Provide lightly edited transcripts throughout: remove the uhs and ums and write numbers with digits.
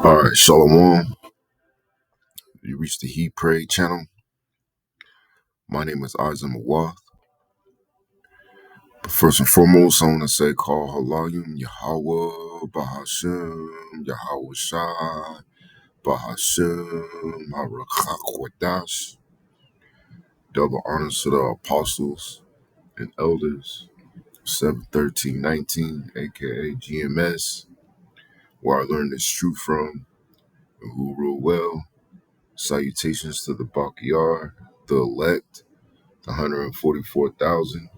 All right, Shalom. You reached the He Pray channel. My name is Isaac Mawath. But first and foremost, I want to say, call Halayim Yahweh Bahashem Yahweh Shai Bahashem Harachakwadash. Double honors to the apostles and elders, 71319, aka GMS, where I learned this truth from, and who rule well. Salutations to the Backyard, the elect, the 144,000.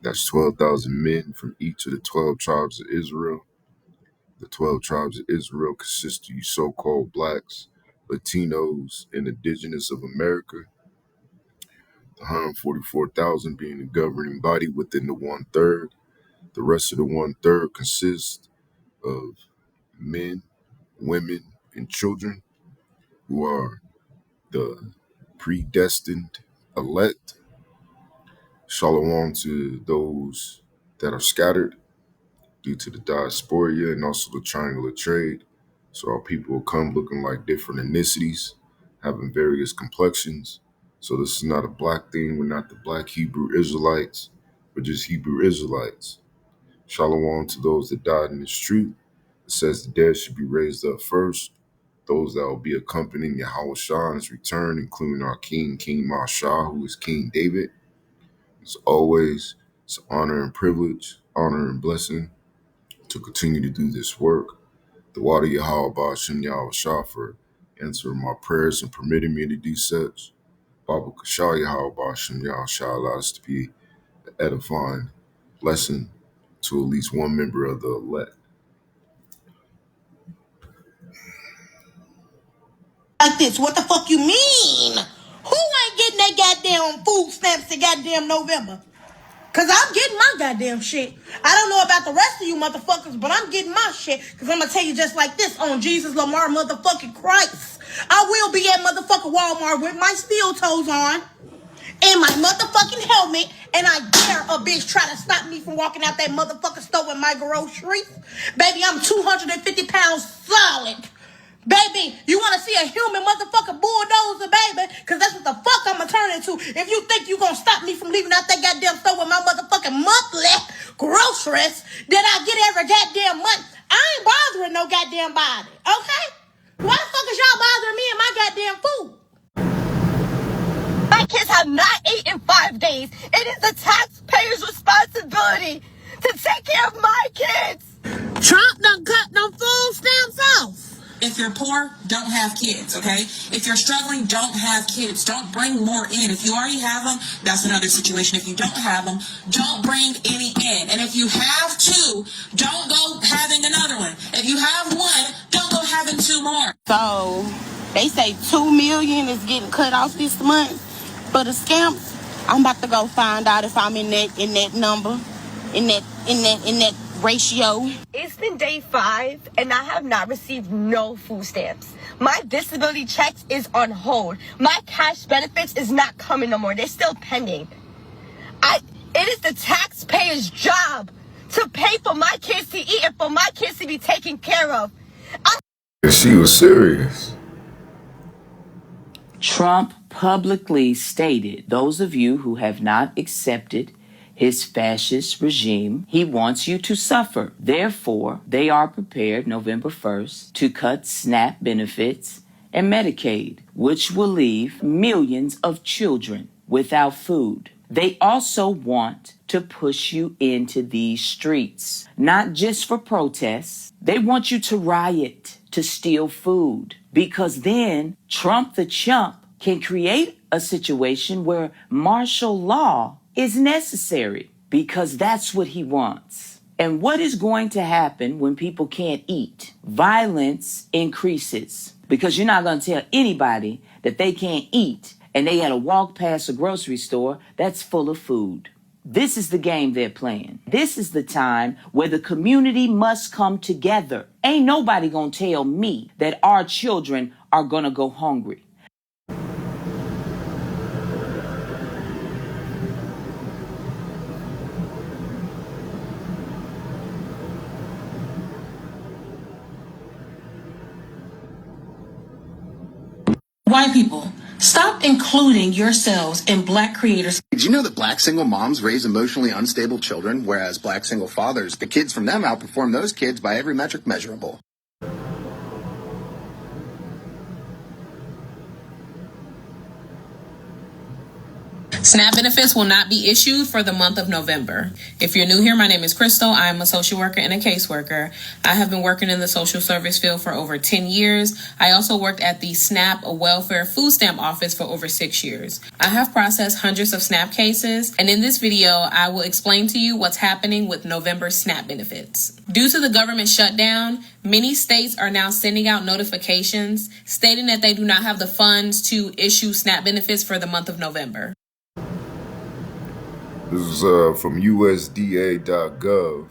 That's 12,000 men from each of the 12 tribes of Israel. The 12 tribes of Israel consist of you so-called blacks, Latinos, and indigenous of America. The 144,000 being the governing body within the one-third. The rest of the one-third consists of men, women, and children who are the predestined elect. Shalom to those that are scattered due to the diaspora and also the triangular trade. So our people will come looking like different ethnicities, having various complexions. So this is not a black thing. We're not the black Hebrew Israelites. We're just Hebrew Israelites. Shalom to those that died in this truth. It says the dead should be raised up first. Those that will be accompanying Yahweh Shah in his return, including our King, King Mashah, who is King David. As always, it's an honor and privilege, honor and blessing to continue to do this work. The water Yahweh Ba'ashem Yahweh Shah for answering my prayers and permitting me to do such. Baba Kashah Yahweh Ba'ashem Yahweh Shah allowed us to be an edifying lesson to at least one member of the elect. Like this, what the fuck you mean? Who ain't getting that goddamn food stamps in goddamn November? Cause I'm getting my goddamn shit. I don't know about the rest of you motherfuckers, but I'm getting my shit. Cause I'm gonna tell you just like this, on Jesus Lamar motherfucking Christ, I will be at motherfucking Walmart with my steel toes on and my motherfucking helmet, and I dare a bitch try to stop me from walking out that motherfucking store with my groceries. Baby, I'm 250 pounds solid. Baby, you want to see a human motherfucking bulldozer, baby? Because that's what the fuck I'm going to turn into. If you think you going to stop me from leaving out that goddamn store with my motherfucking monthly groceries that I get every goddamn month, I ain't bothering no goddamn body, okay? Why the fuck is y'all bothering me and my goddamn food? My kids have not eaten in 5 days. It is the taxpayer's responsibility to take care of my kids. Trump done cut them food stamps off. If you're poor, don't have kids, okay? If you're struggling, don't have kids. Don't bring more in. If you already have them, that's another situation. If you don't have them, don't bring any in. And if you have two, don't go having another one. If you have one, don't go having two more. So, they say 2 million is getting cut off this month for the scamps. I'm about to go find out if I'm in that number, in that ratio. It's been day 5 and I have not received no food stamps. My disability checks is on hold. My cash benefits is not coming no more. They're still pending. It is the taxpayer's job to pay for my kids to eat and for my kids to be taken care of. She was serious. Trump publicly stated, those of you who have not accepted his fascist regime, he wants you to suffer. Therefore, they are prepared November 1st to cut SNAP benefits and Medicaid, which will leave millions of children without food. They also want to push you into these streets, not just for protests. They want you to riot, to steal food, because then Trump the chump can create a situation where martial law is necessary, because that's what he wants. And what is going to happen when people can't eat? Violence increases, because you're not going to tell anybody that they can't eat and they got to walk past a grocery store that's full of food. This is the game they're playing. This is the time where the community must come together. Ain't nobody gonna tell me that our children are gonna go hungry. White people, stop including yourselves in Black creators. Did you know that Black single moms raise emotionally unstable children, whereas Black single fathers, the kids from them outperform those kids by every metric measurable? SNAP benefits will not be issued for the month of November. If you're new here, my name is Crystal. I am a social worker and a caseworker. I have been working in the social service field for over 10 years. I also worked at the SNAP Welfare Food Stamp Office for over 6 years. I have processed hundreds of SNAP cases, and in this video, I will explain to you what's happening with November SNAP benefits. Due to the government shutdown, many states are now sending out notifications stating that they do not have the funds to issue SNAP benefits for the month of November. This is from USDA.gov,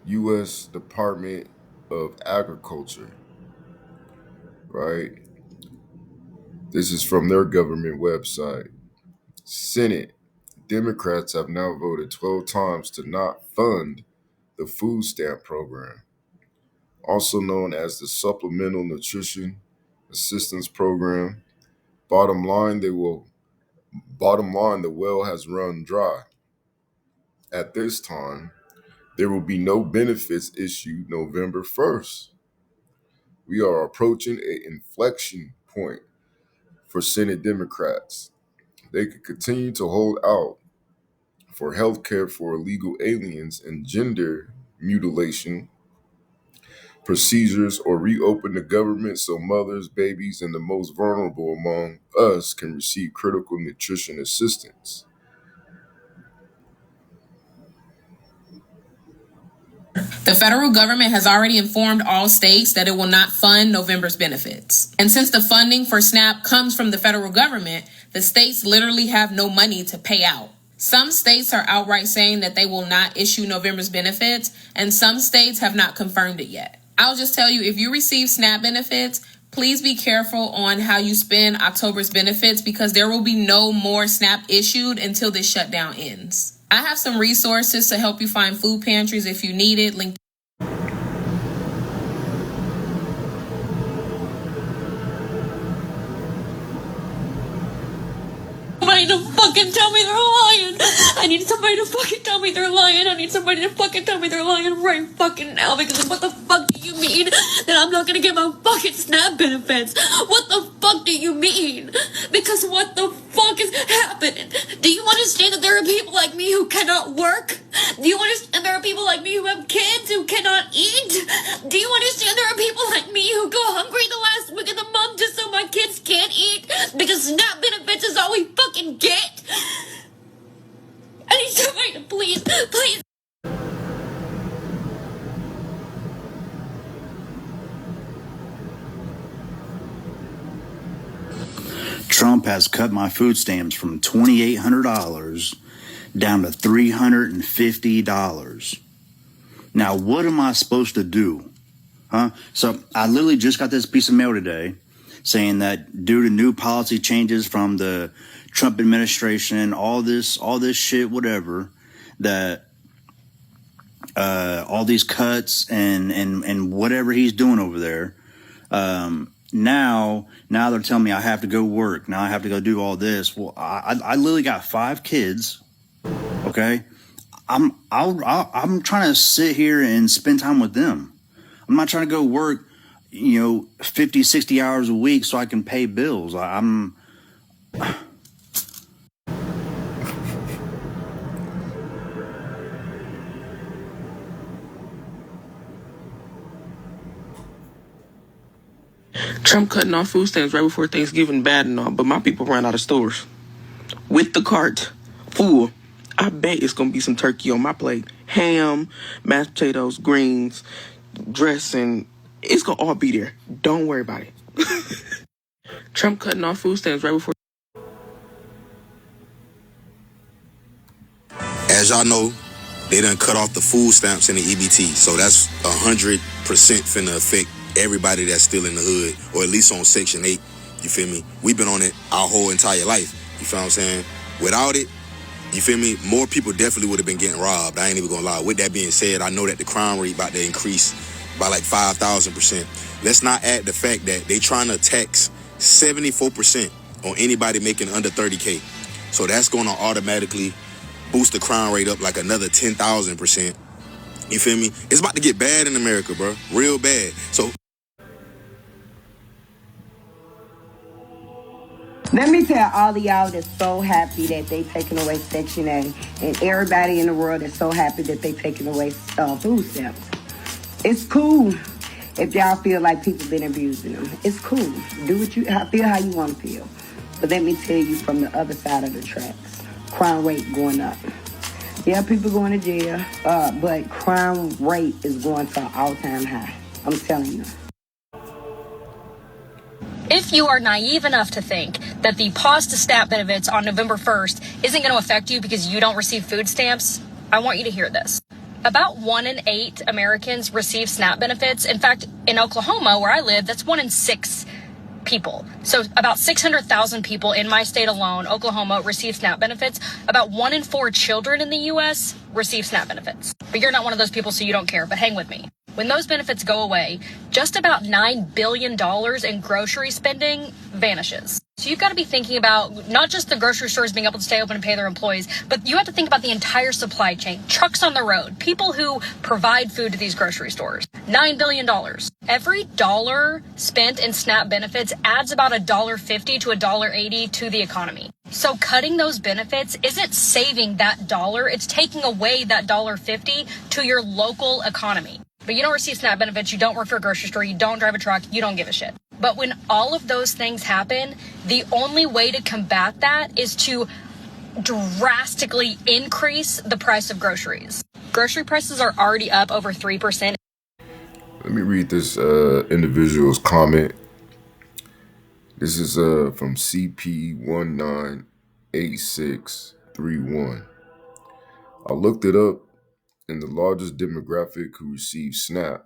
U.S. Department of Agriculture, right? This is from their government website. Senate, Democrats have now voted 12 times to not fund the food stamp program, also known as the Supplemental Nutrition Assistance Program. Bottom line, the well has run dry. At this time, there will be no benefits issued November 1st. We are approaching an inflection point for Senate Democrats. They could continue to hold out for health care for illegal aliens and gender mutilation procedures, or reopen the government so mothers, babies, and the most vulnerable among us can receive critical nutrition assistance. The federal government has already informed all states that it will not fund November's benefits. And since the funding for SNAP comes from the federal government, the states literally have no money to pay out. Some states are outright saying that they will not issue November's benefits, and some states have not confirmed it yet. I'll just tell you, if you receive SNAP benefits, please be careful on how you spend October's benefits, because there will be no more SNAP issued until this shutdown ends. I have some resources to help you find food pantries if you need it. Linked. Somebody to fucking tell me they're lying. I need somebody to fucking tell me they're lying. I need somebody to fucking tell me they're lying right fucking now, because what the fuck do you mean that I'm not gonna get my fucking SNAP benefits? What the fuck do you mean? Because what the fuck is happening? Do you understand that there are people like me who cannot work? Do you understand there are people like me who have kids who cannot eat? Do you understand there are people like me who go hungry the last week of the month just so my kids can't eat? Because SNAP benefits is all we fucking get. I need somebody to please. Trump has cut my food stamps from $2,800 down to $350. Now, what am I supposed to do? So I literally just got this piece of mail today saying that due to new policy changes from the Trump administration, all this shit, whatever, that all these cuts and whatever he's doing over there, now they're telling me I have to go work. Now I have to go do all this. Well, I literally got 5 kids. Okay, I'm trying to sit here and spend time with them. I'm not trying to go work, 50, 60 hours a week so I can pay bills. Trump cutting off food stamps right before Thanksgiving, bad and all, but my people ran out of stores. With the cart full, I bet it's going to be some turkey on my plate. Ham, mashed potatoes, greens, dressing. It's going to all be there. Don't worry about it. Trump cutting off food stamps right before. As y'all know, they done cut off the food stamps and the EBT. So that's 100% finna affect everybody that's still in the hood, or at least on Section 8. You feel me? We've been on it our whole entire life. You feel what I'm saying? Without it, you feel me? More people definitely would have been getting robbed. I ain't even gonna lie. With that being said, I know that the crime rate about to increase by like 5,000%. Let's not add the fact that they trying to tax 74% on anybody making under 30K. So that's going to automatically boost the crime rate up like another 10,000%. You feel me? It's about to get bad in America, bro. Real bad. So let me tell all of y'all that's so happy that they taking away Section 8, and everybody in the world that's so happy that they taking away food stamps. It's cool if y'all feel like people been abusing them. It's cool. Do what you feel how you want to feel. But let me tell you from the other side of the tracks, crime rate going up. Yeah, people going to jail, but crime rate is going to an all-time high. I'm telling you. If you are naive enough to think that the pause to SNAP benefits on November 1st isn't going to affect you because you don't receive food stamps, I want you to hear this. About 1 in 8 Americans receive SNAP benefits. In fact, in Oklahoma, where I live, that's 1 in 6 people. So about 600,000 people in my state alone, Oklahoma, receive SNAP benefits. About 1 in 4 children in the U.S. receive SNAP benefits. But you're not one of those people, so you don't care. But hang with me. When those benefits go away, just about $9 billion in grocery spending vanishes. So you've got to be thinking about not just the grocery stores being able to stay open and pay their employees, but you have to think about the entire supply chain, trucks on the road, people who provide food to these grocery stores. $9 billion. Every dollar spent in SNAP benefits adds about $1.50 to $1.80 to the economy. So cutting those benefits isn't saving that dollar, it's taking away that $1.50 to your local economy. But you don't receive SNAP benefits, you don't work for a grocery store, you don't drive a truck, you don't give a shit. But when all of those things happen, the only way to combat that is to drastically increase the price of groceries. Grocery prices are already up over 3%. Let me read this individual's comment. This is from CP198631. I looked it up, and the largest demographic who receive SNAP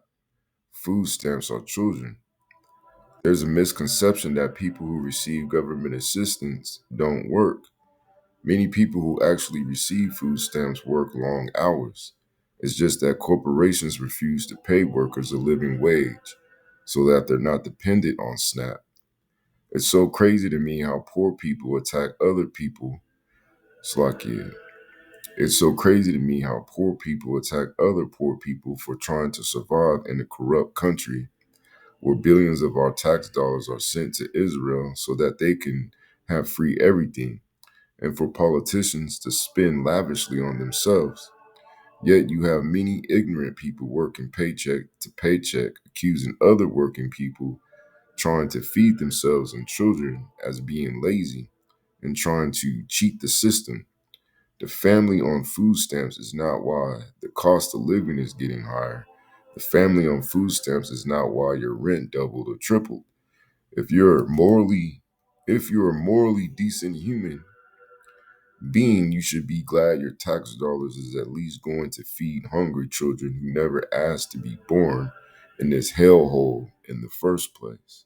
food stamps are children. There's a misconception that people who receive government assistance don't work. Many people who actually receive food stamps work long hours. It's just that corporations refuse to pay workers a living wage so that they're not dependent on SNAP. It's so crazy to me how poor people attack other people. It's so crazy to me how poor people attack other poor people for trying to survive in a corrupt country where billions of our tax dollars are sent to Israel so that they can have free everything, and for politicians to spend lavishly on themselves. Yet you have many ignorant people working paycheck to paycheck, accusing other working people trying to feed themselves and children as being lazy and trying to cheat the system. The family on food stamps is not why the cost of living is getting higher. The family on food stamps is not why your rent doubled or tripled. If you're a morally decent human being, you should be glad your tax dollars is at least going to feed hungry children who never asked to be born in this hellhole in the first place.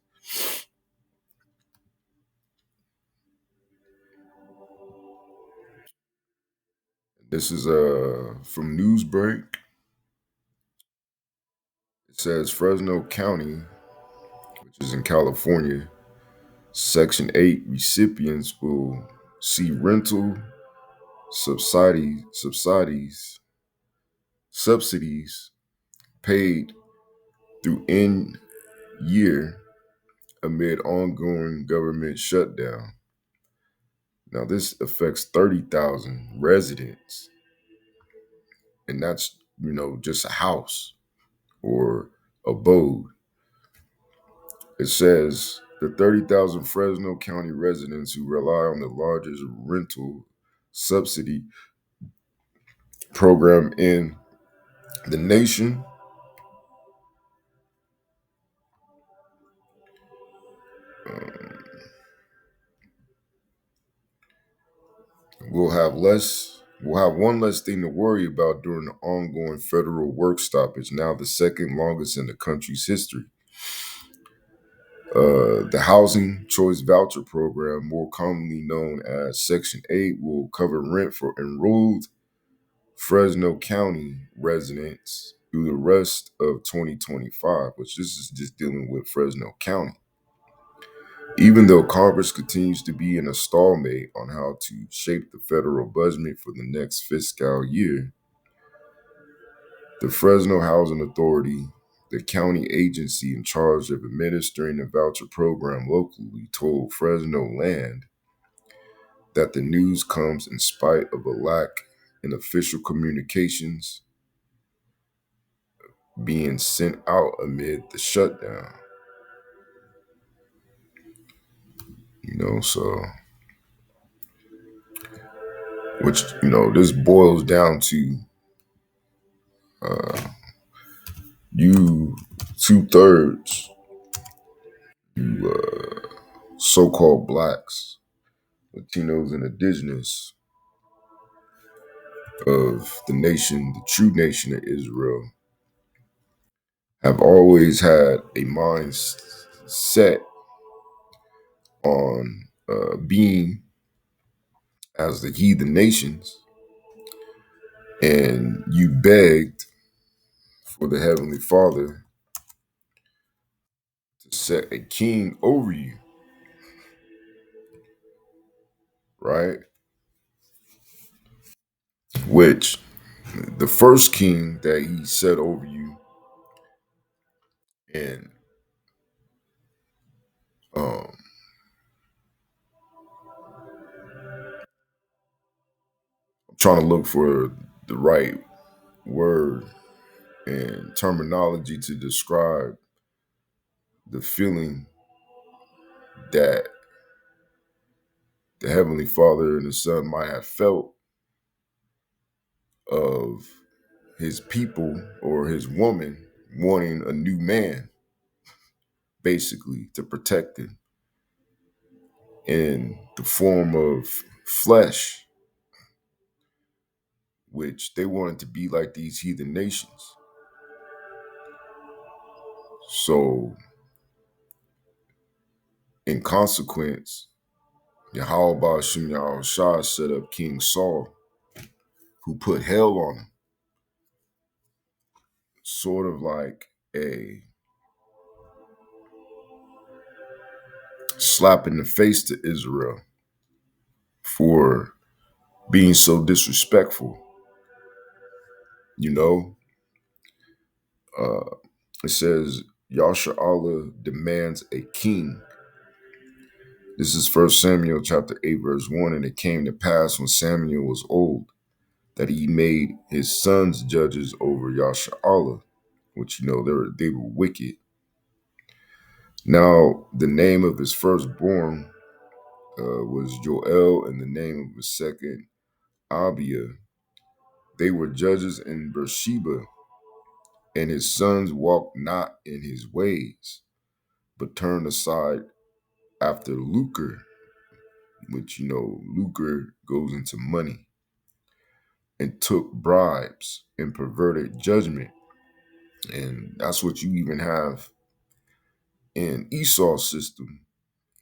This is from Newsbreak. It says Fresno County, which is in California, Section 8 recipients will see rental subsidies paid through end year amid ongoing government shutdown. Now, this affects 30,000 residents, and that's, just a house or abode. It says the 30,000 Fresno County residents who rely on the largest rental subsidy program in the nation will have one less thing to worry about during the ongoing federal work stoppage, now the second longest in the country's history. The Housing Choice Voucher Program, more commonly known as Section 8, will cover rent for enrolled Fresno County residents through the rest of 2025, which this is just dealing with Fresno County. Even though Congress continues to be in a stalemate on how to shape the federal budget for the next fiscal year, the Fresno Housing Authority, the county agency in charge of administering the voucher program locally, told Fresno Land that the news comes in spite of a lack in official communications being sent out amid the shutdown. So which this boils down to you 2/3 you so-called blacks, Latinos, and indigenous of the nation, the true nation of Israel, have always had a mind set on being as the heathen nations, and you begged for the Heavenly Father to set a king over you, right? Which the first king that he set over you, and um, I'm trying to look for the right word and terminology to describe the feeling that the Heavenly Father and the Son might have felt of his people or his woman wanting a new man, basically, to protect him in the form of flesh, which they wanted to be like these heathen nations. So, in consequence, Yahweh Ba'ashem Yahushua set up King Saul, who put hell on him, sort of like a slap in the face to Israel for being so disrespectful. It says Yashar'Allah demands a king. This is 1 Samuel chapter 8, verse 1. And it came to pass when Samuel was old that he made his sons judges over Yashar'Allah, which they were wicked. Now the name of his firstborn was Joel, and the name of his second Abiah. They were judges in Beersheba, and his sons walked not in his ways, but turned aside after lucre, which lucre goes into money, and took bribes and perverted judgment. And that's what you even have in Esau's system,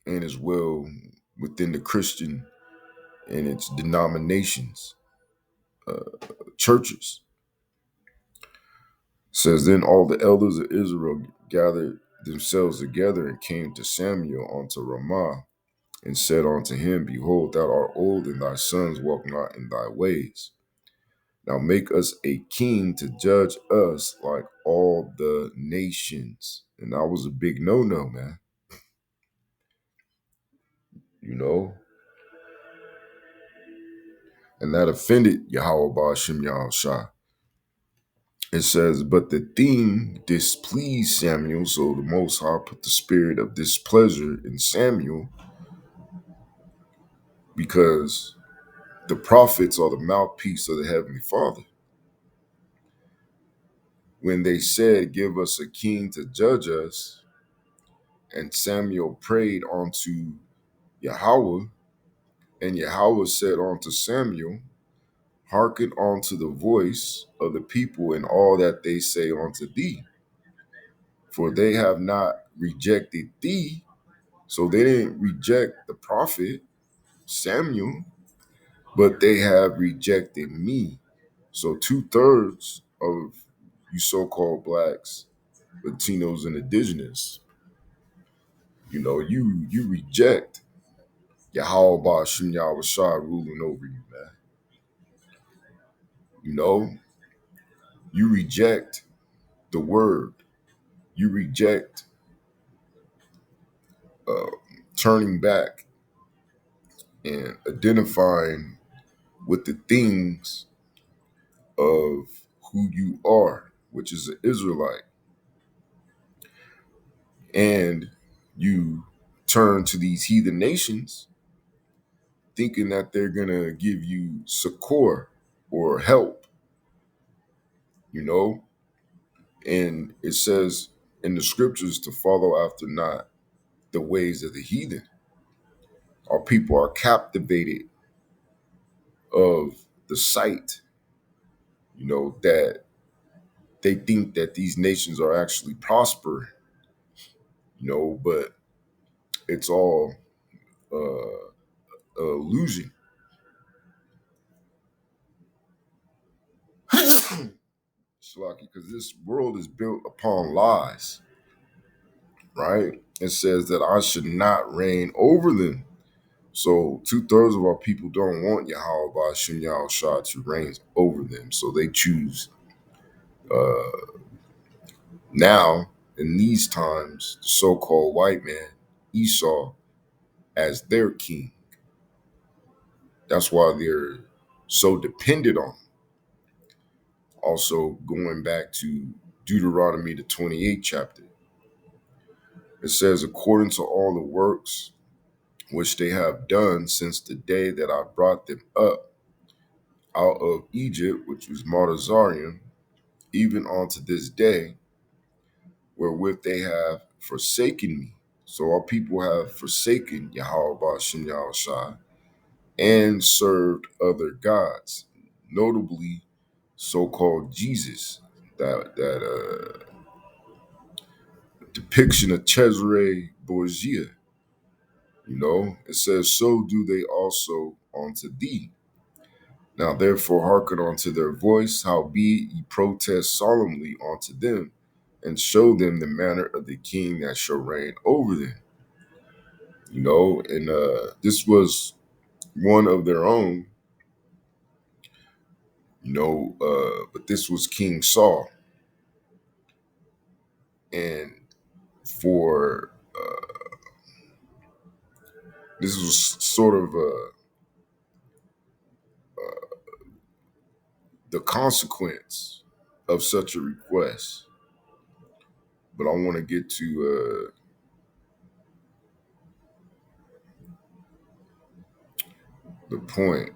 and as well within the Christian and its denominations, churches. It says, then all the elders of Israel gathered themselves together and came to Samuel unto Ramah, and said unto him, behold, thou art old, and thy sons walk not in thy ways. Now make us a king to judge us like all the nations. And that was a big no-no, man. And that offended Yahweh Ba'ashem Yahushua. It says, but the thing displeased Samuel, so the Most High put the spirit of displeasure in Samuel, because the prophets are the mouthpiece of the Heavenly Father. When they said, give us a king to judge us, and Samuel prayed unto Yahweh, and Yahweh said unto Samuel, hearken unto the voice of the people in all that they say unto thee. For they have not rejected thee. So they didn't reject the prophet Samuel, but they have rejected me. So 2/3 of you so-called blacks, Latinos, and indigenous You know, you reject Yahweh Ba'Shem Yahweh Shah ruling over you, man. You know, you reject the word. You reject turning back and identifying with the things of who you are, which is an Israelite. And you turn to these heathen nations thinking that they're going to give you succor or help, you know? And it says in the scriptures to follow after not the ways of the heathen. Our people are captivated of the sight, you know, that they think that these nations are actually prospering, you know, but it's all illusion. Shalaki, because this world is built upon lies, right? It says that I should not reign over them. So 2/3 of our people don't want Yahweh Ba'Shem Yahweh Shah to reign over them. So they choose now, in these times, the so-called white man, Esau, as their king. That's why they're so dependent on him. Also, going back to Deuteronomy, the 28th chapter, it says, according to all the works which they have done since the day that I brought them up out of Egypt, which was Martazarium, even unto this day, wherewith they have forsaken me. So our people have forsaken Yahweh Ba'Shem Yahweh Shai and served other gods, notably so-called Jesus, that depiction of Cesare Borgia. You know, it says, so do they also unto thee. Now therefore hearken unto their voice, howbeit ye protest solemnly unto them, and show them the manner of the king that shall reign over them. You know, and this was one of their own, you know, but this was King Saul. And for this was sort of the consequence of such a request. But I want to get to the point.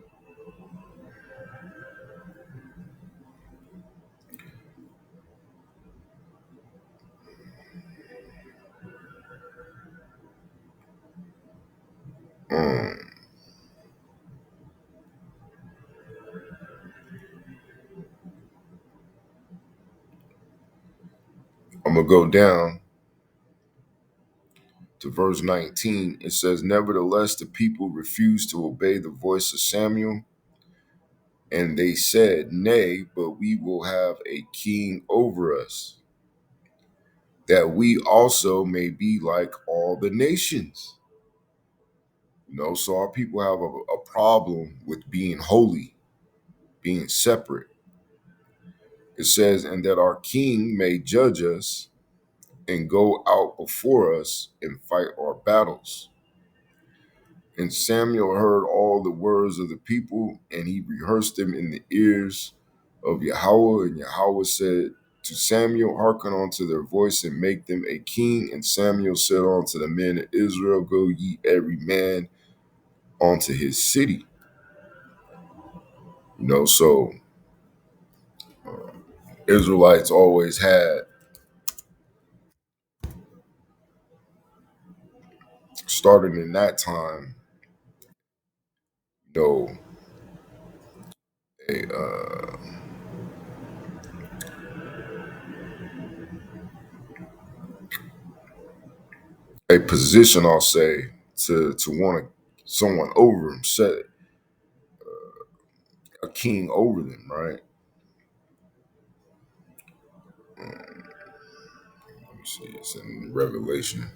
I'm going to go down to verse 19. It says, nevertheless, the people refused to obey the voice of Samuel. And they said, nay, but we will have a king over us, that we also may be like all the nations. You know, so our people have a problem with being holy, being separate. It says, and that our king may judge us and go out before us and fight our battles. And Samuel heard all the words of the people, and he rehearsed them in the ears of Yahweh. And Yahweh said to Samuel, hearken unto their voice and make them a king. And Samuel said unto the men of Israel, go ye every man unto his city. You know, so Israelites always had, starting in that time, you know, a position, I'll say, to want someone over him, set a king over them, right? Let me see, it's in Revelation.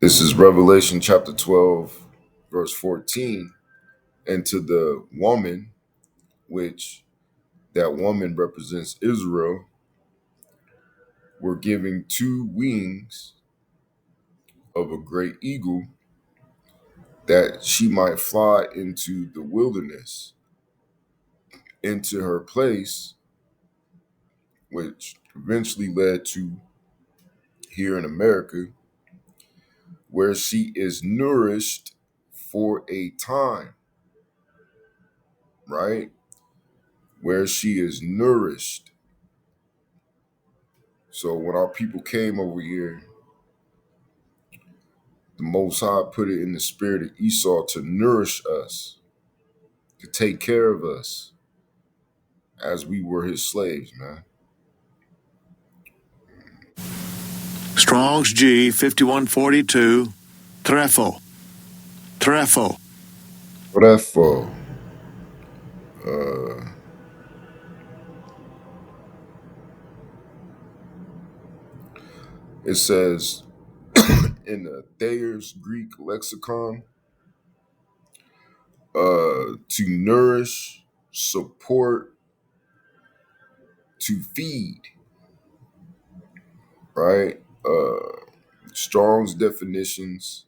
This is Revelation chapter 12, verse 14. And to the woman, which that woman represents Israel, were giving 2 wings of a great eagle, that she might fly into the wilderness, into her place, which eventually led to here in America, where she is nourished for a time, right? Where she is nourished. So when our people came over here, the Most High put it in the spirit of Esau to nourish us, to take care of us as we were his slaves, man. Strong's G 5142, Trefo. Therefore, it says in the Thayer's Greek lexicon, to nourish, support, to feed, right? Strong's definitions,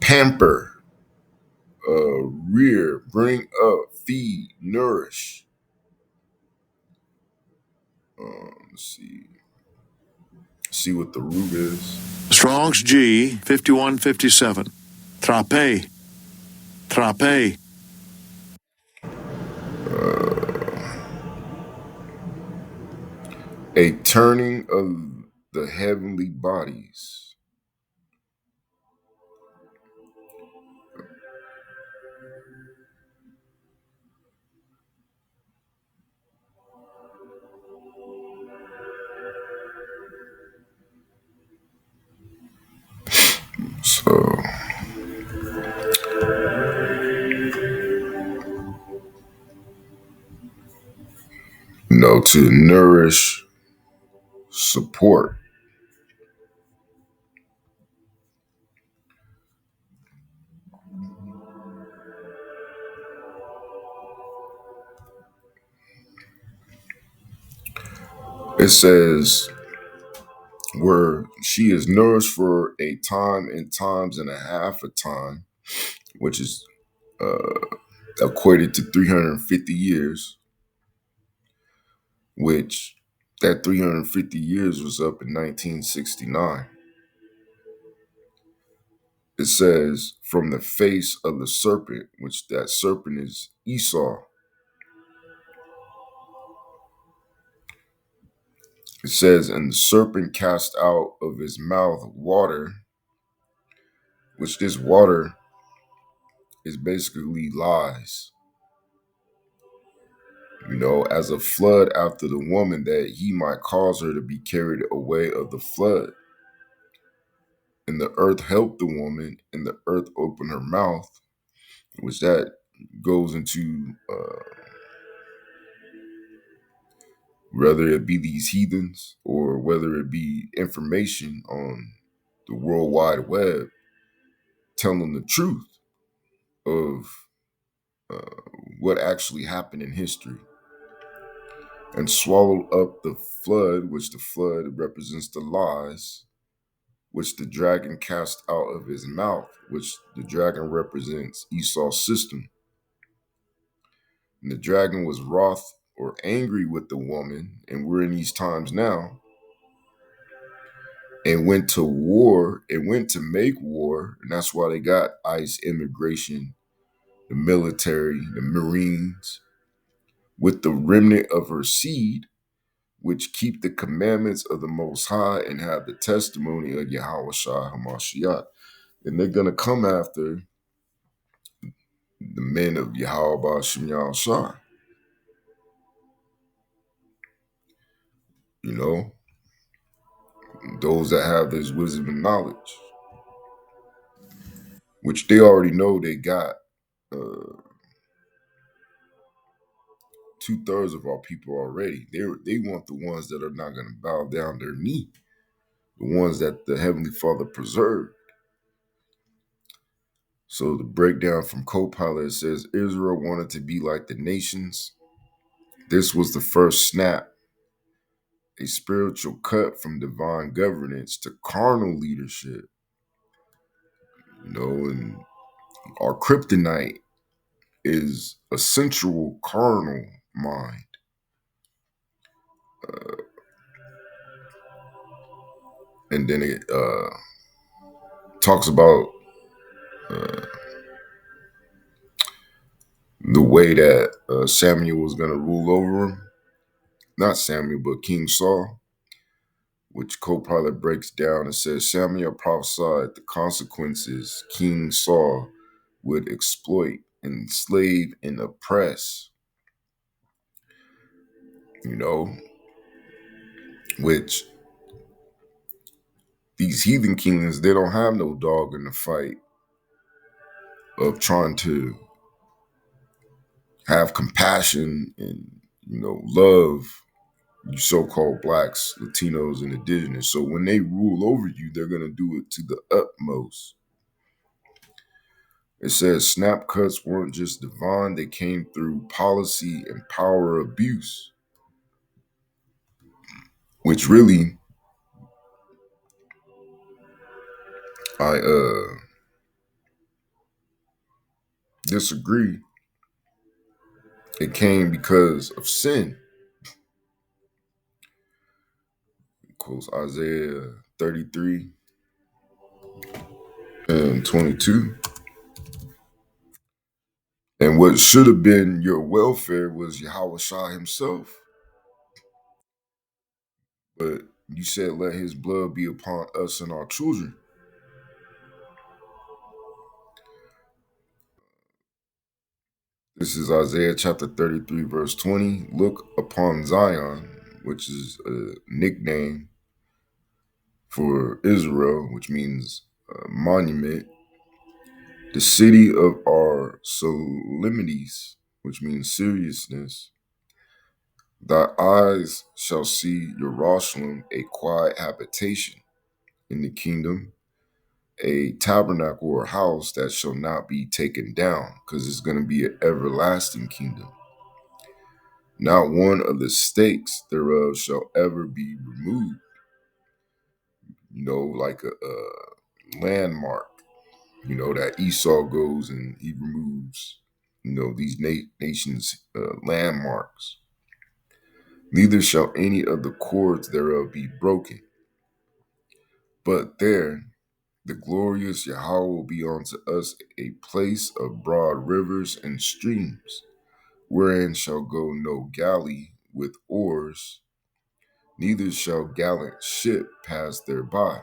pamper, rear, bring up, feed, nourish. Let's see what the root is. Strong's G 5157, Trape. A turning of the heavenly bodies. So, to nourish, support. It says, where she is nourished for a time and times and a half a time, which is equated to 350 years, which that 350 years was up in 1969. It says, from the face of the serpent, which that serpent is Esau. It says, and the serpent cast out of his mouth water, which this water is basically lies. As a flood after the woman, that he might cause her to be carried away of the flood. And the earth helped the woman, and the earth opened her mouth, which that goes into whether it be these heathens or whether it be information on the World Wide Web telling the truth of what actually happened in history, and swallowed up the flood, which the flood represents the lies, which the dragon cast out of his mouth, which the dragon represents Esau's system. And the dragon was wroth or angry with the woman, and we're in these times now, and went to war, and went to make war, and that's why they got ICE, immigration, the military, the Marines, with the remnant of her seed, which keep the commandments of the Most High and have the testimony of Yahweh Shai HaMashiach. And they're going to come after the men of Yahweh Ba'Shem Yahushua. those that have this wisdom and knowledge, which they already know they got. 2/3 of our people already. They want the ones that are not going to bow down their knee, the ones that the Heavenly Father preserved. So the breakdown from Copilot says Israel wanted to be like the nations. This was the first snap, a spiritual cut from divine governance to carnal leadership. And our kryptonite is a sensual carnal mind. And then it talks about the way that Samuel was going to rule over him. Not Samuel, but King Saul, which Copilot breaks down and says Samuel prophesied the consequences King Saul would exploit, enslave, and oppress. Which these heathen kings, they don't have no dog in the fight of trying to have compassion and, love you so-called blacks, Latinos, and indigenous. So when they rule over you, they're going to do it to the utmost. It says snap cuts weren't just divine, they came through policy and power abuse, which really I disagree. It came because of sin. Quotes Isaiah 33 and 22. And what should have been your welfare was Yahweh Shah himself. But you said, let his blood be upon us and our children. This is Isaiah chapter 33, verse 20. Look upon Zion, which is a nickname for Israel, which means monument, the city of our solemnities, which means seriousness. Thy eyes shall see Jerusalem, a quiet habitation in the kingdom, a tabernacle or house that shall not be taken down, because it's going to be an everlasting kingdom. Not one of the stakes thereof shall ever be removed. Like a landmark, that Esau goes and he removes, these nations' landmarks. Neither shall any of the cords thereof be broken. But there, the glorious Yahweh will be unto us a place of broad rivers and streams, wherein shall go no galley with oars, neither shall gallant ship pass thereby.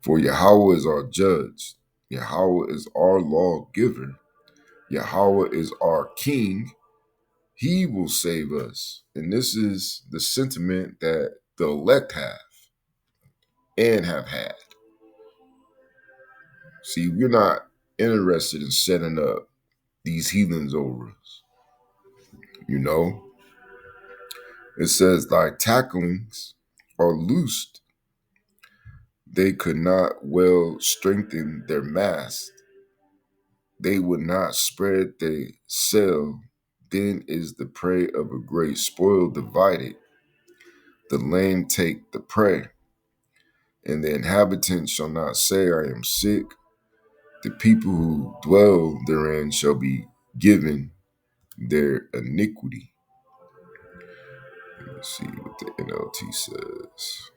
For Yahweh is our judge, Yahweh is our lawgiver, Yahweh is our king, he will save us. And this is the sentiment that the elect have and have had. See, we're not interested in setting up these heathens over us. It says, thy tacklings are loosed. They could not well strengthen their mast. They would not spread their sail. Then is the prey of a great spoil divided. The lame take the prey. And the inhabitants shall not say, I am sick. The people who dwell therein shall be given their iniquity. Let me see what the NLT says.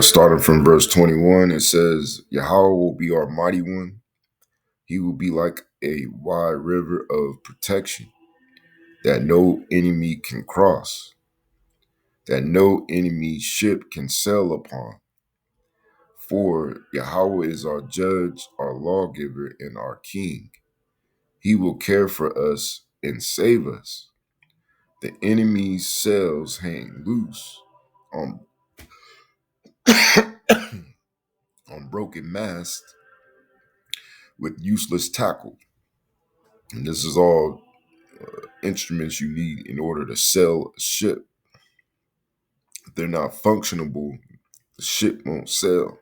Starting from verse 21, it says, Yahweh will be our mighty one. He will be like a wide river of protection that no enemy can cross, that no enemy ship can sail upon. For Yahweh is our judge, our lawgiver, and our king. He will care for us and save us. The enemy's sails hang loose on, on broken masts with useless tackle. And this is all instruments you need in order to sail a ship. If they're not functionable, the ship won't sail.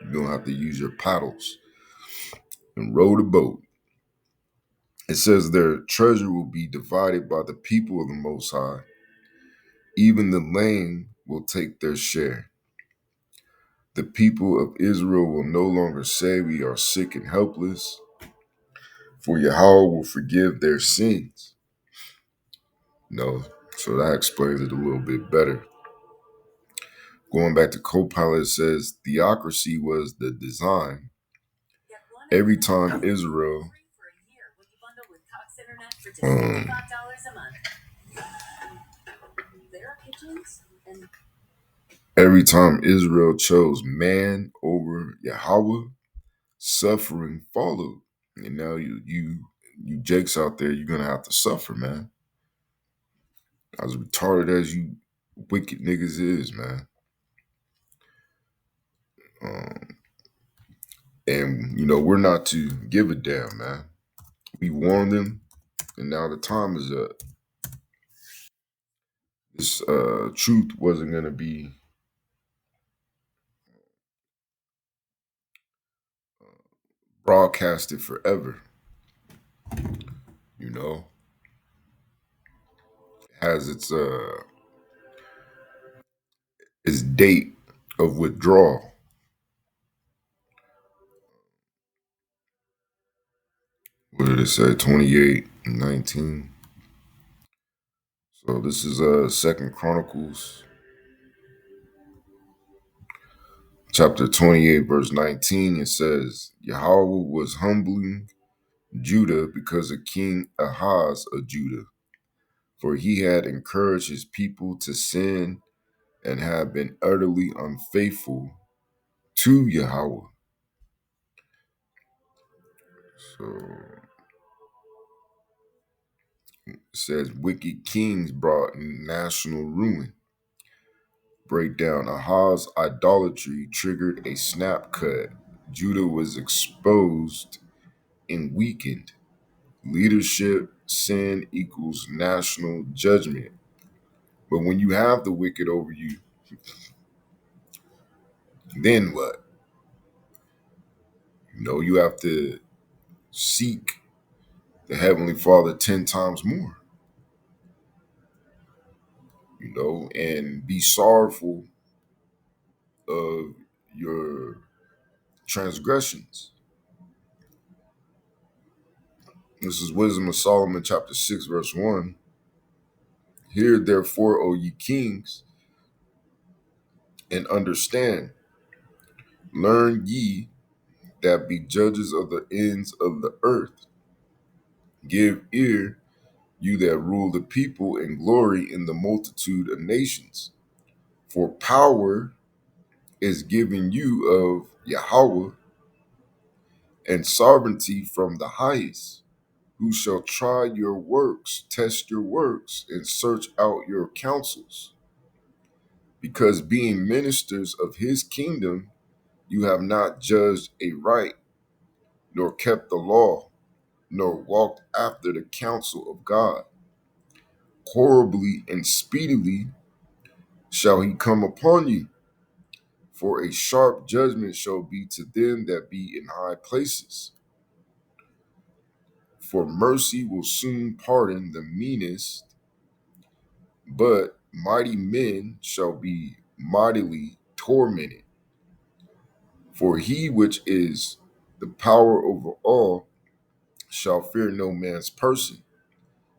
You're going to have to use your paddles and row the boat. It says their treasure will be divided by the people of the Most High. Even the lame will take their share. The people of Israel will no longer say we are sick and helpless, for Yahweh will forgive their sins. No, so that explains it a little bit better. Going back to Copilot, it says theocracy was the design. Every time Israel chose man over Yahweh, suffering followed. And now you jakes out there, you're gonna have to suffer, man. As retarded as you wicked niggas is, man. And we're not to give a damn, man. We warned them, and now the time is up. This truth wasn't gonna be broadcasted forever. It has its date of withdrawal. What did it say? 28:19. So this is 2 Chronicles chapter 28, verse 19. It says, Yahweh was humbling Judah because of King Ahaz of Judah, for he had encouraged his people to sin and had been utterly unfaithful to Yahweh. So it says wicked kings brought national ruin. Breakdown. Ahaz's idolatry triggered a snap cut. Judah was exposed and weakened. Leadership sin equals national judgment. But when you have the wicked over you, then what? You have to seek the Heavenly Father 10 times more. And be sorrowful of your transgressions. This is Wisdom of Solomon, chapter 6, verse 1. Hear therefore, O ye kings, and understand. Learn ye that be judges of the ends of the earth. Give ear, you that rule the people, and glory in the multitude of nations. For power is given you of Yahweh, and sovereignty from the highest, who shall try your works, test your works, and search out your counsels. Because being ministers of his kingdom, you have not judged aright, nor kept the law, nor walked after the counsel of God. Horribly and speedily shall he come upon you, for a sharp judgment shall be to them that be in high places. For mercy will soon pardon the meanest, but mighty men shall be mightily tormented. For he which is the power over all shall fear no man's person,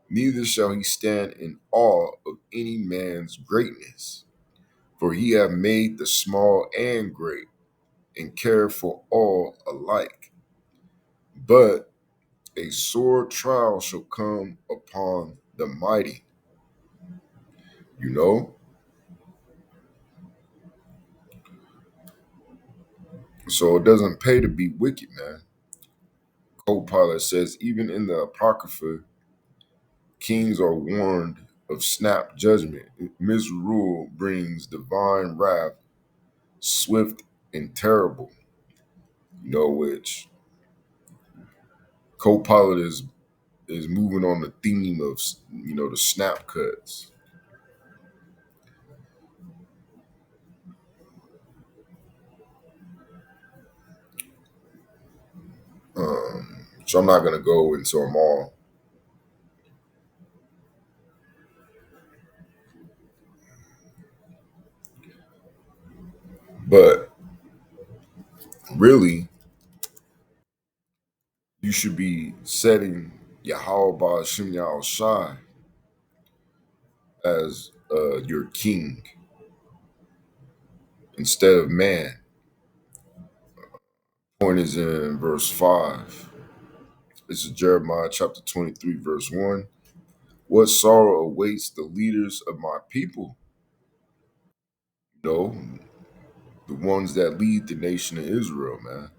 neither shall he stand in awe of any man's greatness. For he hath made the small and great, and cared for all alike. But a sore trial shall come upon the mighty. So it doesn't pay to be wicked, man. Copilot says, even in the Apocrypha, kings are warned of snap judgment. Misrule brings divine wrath, swift and terrible. Which Copilot is moving on the theme of the snap cuts. So I'm not gonna go into them all. But really, you should be setting Yahweh Ba'Shem Yahweh Shai as your king instead of man. Point is in verse 5. This is Jeremiah chapter 23, verse 1. What sorrow awaits the leaders of my people? The ones that lead the nation of Israel, man.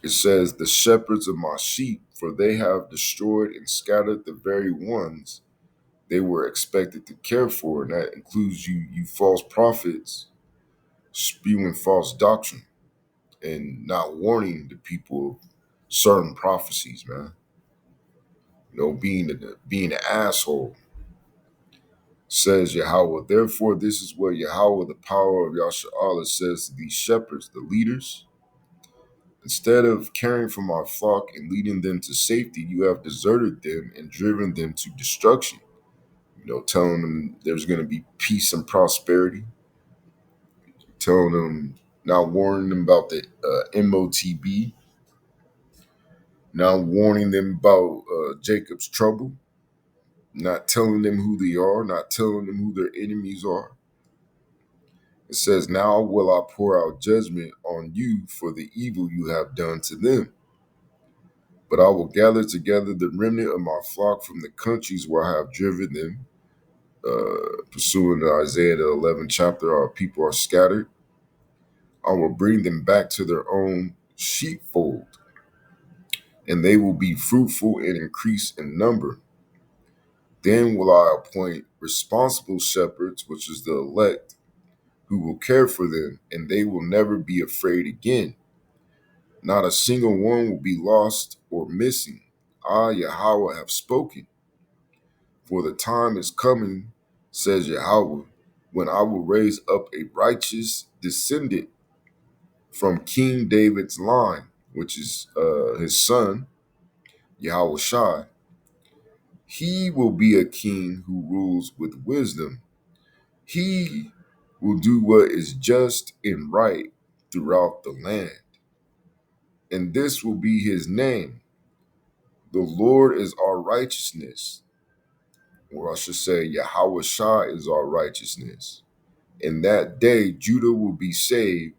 It says, the shepherds of my sheep, for they have destroyed and scattered the very ones they were expected to care for. And that includes you false prophets spewing false doctrine and not warning the people of certain prophecies, man. Being an asshole. Says Yahweh, therefore this is what Yahweh, the power of Yahshua, says to these shepherds, the leaders. Instead of caring for my flock and leading them to safety, you have deserted them and driven them to destruction. Telling them there's going to be peace and prosperity. Telling them, not warning them about the MOTB. Not warning them about Jacob's trouble. Not telling them who they are. Not telling them who their enemies are. It says, now will I pour out judgment on you for the evil you have done to them. But I will gather together the remnant of my flock from the countries where I have driven them. Pursuing Isaiah the 11th chapter, our people are scattered. I will bring them back to their own sheepfold, and they will be fruitful and increase in number. Then will I appoint responsible shepherds, which is the elect, who will care for them, and they will never be afraid again. Not a single one will be lost or missing. I, Yahweh, have spoken. For the time is coming, says Yahweh, when I will raise up a righteous descendant from King David's line, which is his son, Yahweh Shai. He will be a king who rules with wisdom. He will do what is just and right throughout the land. And this will be his name. The Lord is our righteousness. Or I should say, Yahweh Shai is our righteousness. In that day, Judah will be saved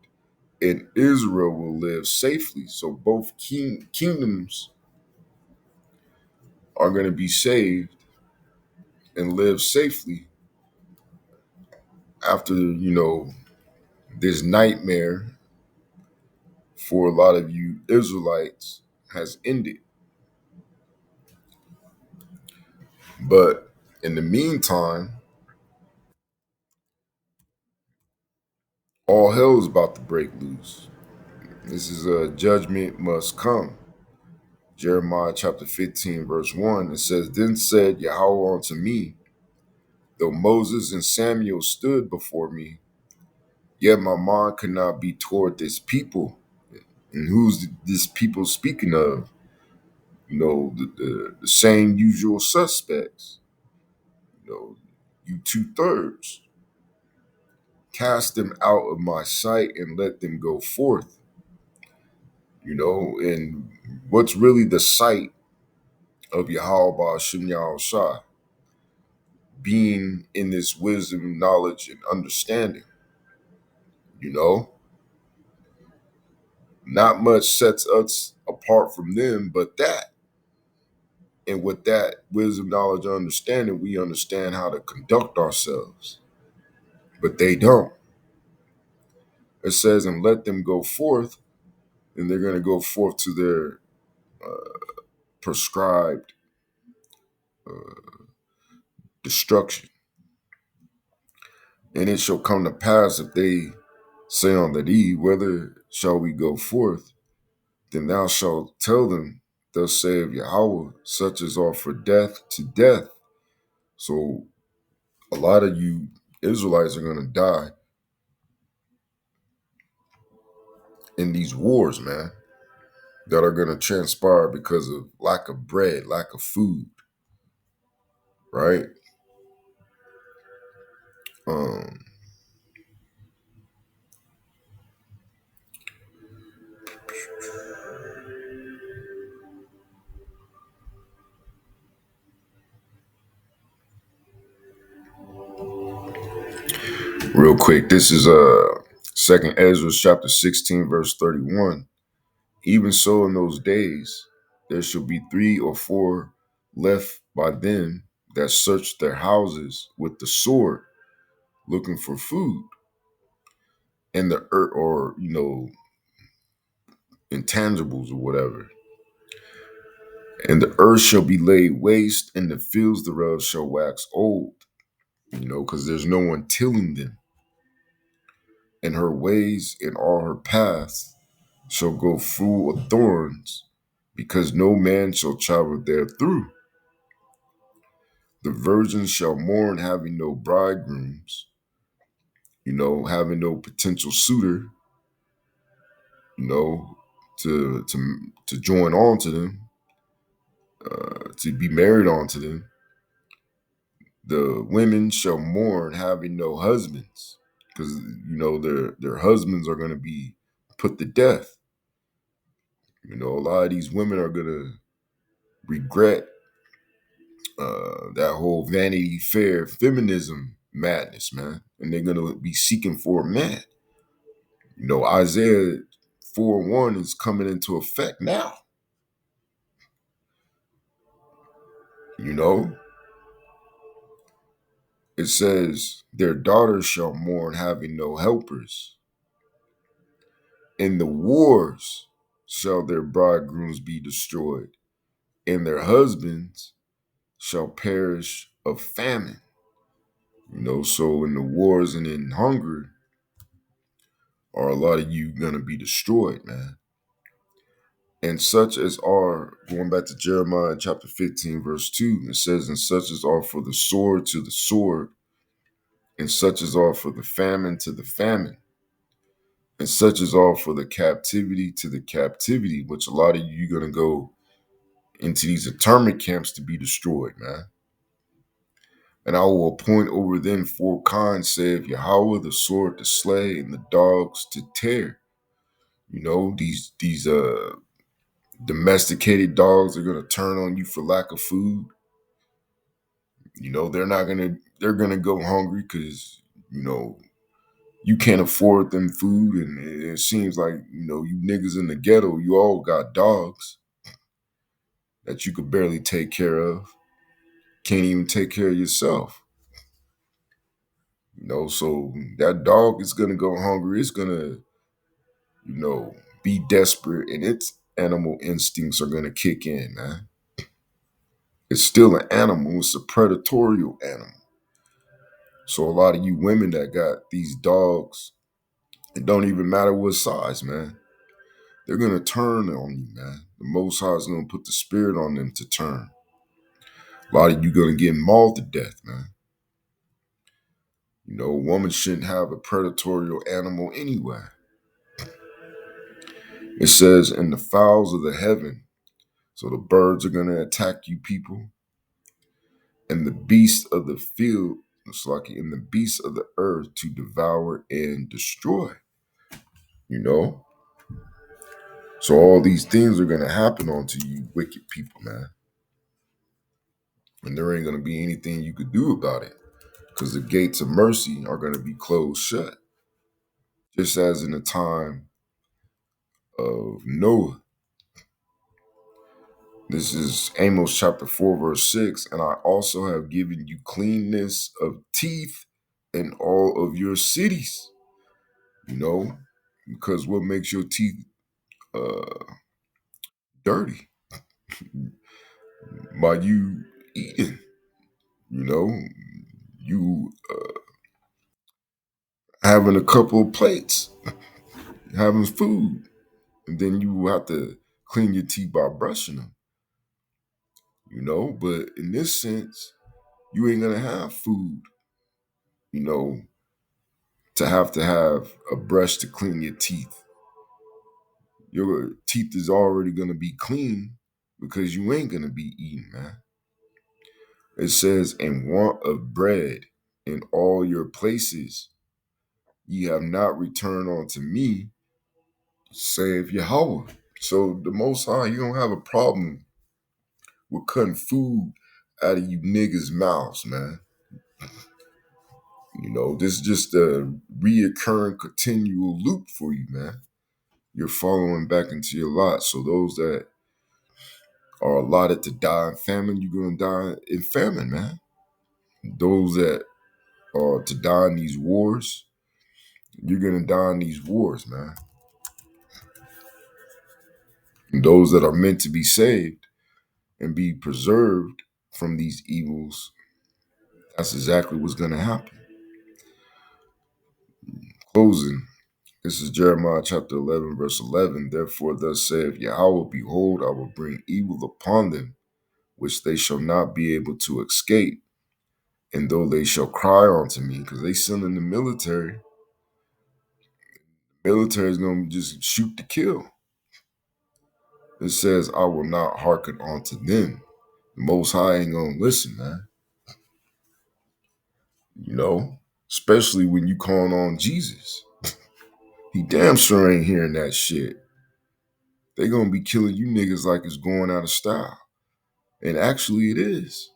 and Israel will live safely. So both kingdoms are going to be saved and live safely after, this nightmare for a lot of you Israelites has ended. But in the meantime, all hell is about to break loose. This is a judgment must come. Jeremiah chapter 15, verse 1, it says, then said Yahweh unto me, though Moses and Samuel stood before me, yet my mind could not be toward this people. And who's this people speaking of? The same usual suspects. You 2/3. Cast them out of my sight and let them go forth. And what's really the sight of Yahweh Ba'Shem Yahweh Shai? Being in this wisdom, knowledge, and understanding. Not much sets us apart from them but that. And with that wisdom, knowledge, and understanding, we understand how to conduct ourselves. But they don't. It says, and let them go forth, and they're going to go forth to their prescribed destruction. And it shall come to pass, if they say unto thee, whither shall we go forth? Then thou shalt tell them, thus saith Yahweh, such as are for death to death. So a lot of you Israelites are going to die in these wars, man, that are going to transpire because of lack of bread, lack of food, right? Real quick, this is 2nd Ezra chapter 16, verse 31. Even so in those days, there shall be 3 or 4 left by them that search their houses with the sword, looking for food, and the earth, or intangibles or whatever. And the earth shall be laid waste, and the fields thereof shall wax old, because there's no one tilling them. And her ways and all her paths shall go full of thorns, because no man shall travel therethrough. The virgins shall mourn, having no bridegrooms, having no potential suitor, to join on to them, to be married onto them. The women shall mourn, having no husbands, because their husbands are going to be put to death. A lot of these women are going to regret that whole Vanity Fair feminism madness, man, and they're going to be seeking for a man. Isaiah 4:1 is coming into effect now. It says, their daughters shall mourn, having no helpers. In the wars shall their bridegrooms be destroyed, and their husbands shall perish of famine. So in the wars and in hunger, are a lot of you going to be destroyed, man. And such as are, going back to Jeremiah chapter 15, verse 2, it says, and such as are for the sword to the sword, and such as are for the famine to the famine, and such as are for the captivity to the captivity, which a lot of you are going to go into these internment camps to be destroyed, man. And I will appoint over them 4 kinds, saith Yahweh, the sword to slay, and the dogs to tear. These domesticated dogs are going to turn on you for lack of food. They're going to go hungry because, you can't afford them food. And it seems like, you niggas in the ghetto, you all got dogs that you could barely take care of. Can't even take care of yourself. So that dog is going to go hungry. It's going to, be desperate, and its animal instincts are going to kick in, man. It's still an animal. It's a predatorial animal. So a lot of you women that got these dogs, it don't even matter what size, man. They're going to turn on you, man. The Most High is going to put the spirit on them to turn. A lot of you going to get mauled to death, man. A woman shouldn't have a predatorial animal anyway. It says, in the fowls of the heaven. So the birds are going to attack you people. And the beasts of the field, it's like in the beasts of the earth to devour and destroy. So all these things are going to happen unto you wicked people, man. And there ain't going to be anything you could do about it, because the gates of mercy are going to be closed shut. Just as in the time of Noah. This is Amos chapter 4, verse 6. And I also have given you cleanness of teeth in all of your cities. Because what makes your teeth dirty? By you eating. You know, you having a couple of plates, having food, and then you have to clean your teeth by brushing them. You know, but in this sense, you ain't gonna have food. You know, to have a brush to clean your teeth. Your teeth is already gonna be clean because you ain't gonna be eating, man. It says, "In want of bread in all your places, ye have not returned unto me, saith Yahweh." So the Most High, you don't have a problem with cutting food out of you niggas' mouths, man. You know, this is just a reoccurring, continual loop for you, man. You're following back into your lot. So those that are allotted to die in famine, you're going to die in famine, man. Those that are to die in these wars, you're going to die in these wars, man. And those that are meant to be saved and be preserved from these evils, that's exactly what's going to happen. Closing. This is Jeremiah chapter 11, verse 11. "Therefore thus saith Yahweh, behold, I will bring evil upon them, which they shall not be able to escape. And though they shall cry unto me," because they still in the military is going to just shoot to kill. It says, "I will not hearken unto them." The Most High ain't going to listen, man. You know, especially when you calling on Jesus. He damn sure ain't hearing that shit. They going to be killing you niggas like it's going out of style. And actually it is.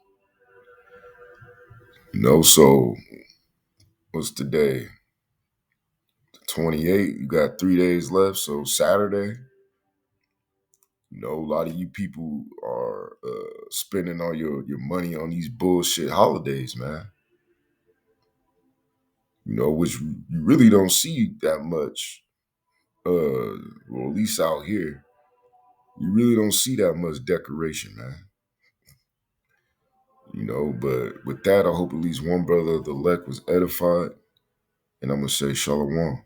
You know, so what's today? The 28th. You got 3 days left. So Saturday, you know, a lot of you people are spending all your money on these bullshit holidays, man. You know, which you really don't see that much. Well, at least out here, you really don't see that much decoration, man. You know, but with that, I hope at least one brother of the elect was edified. And I'm going to say shalom.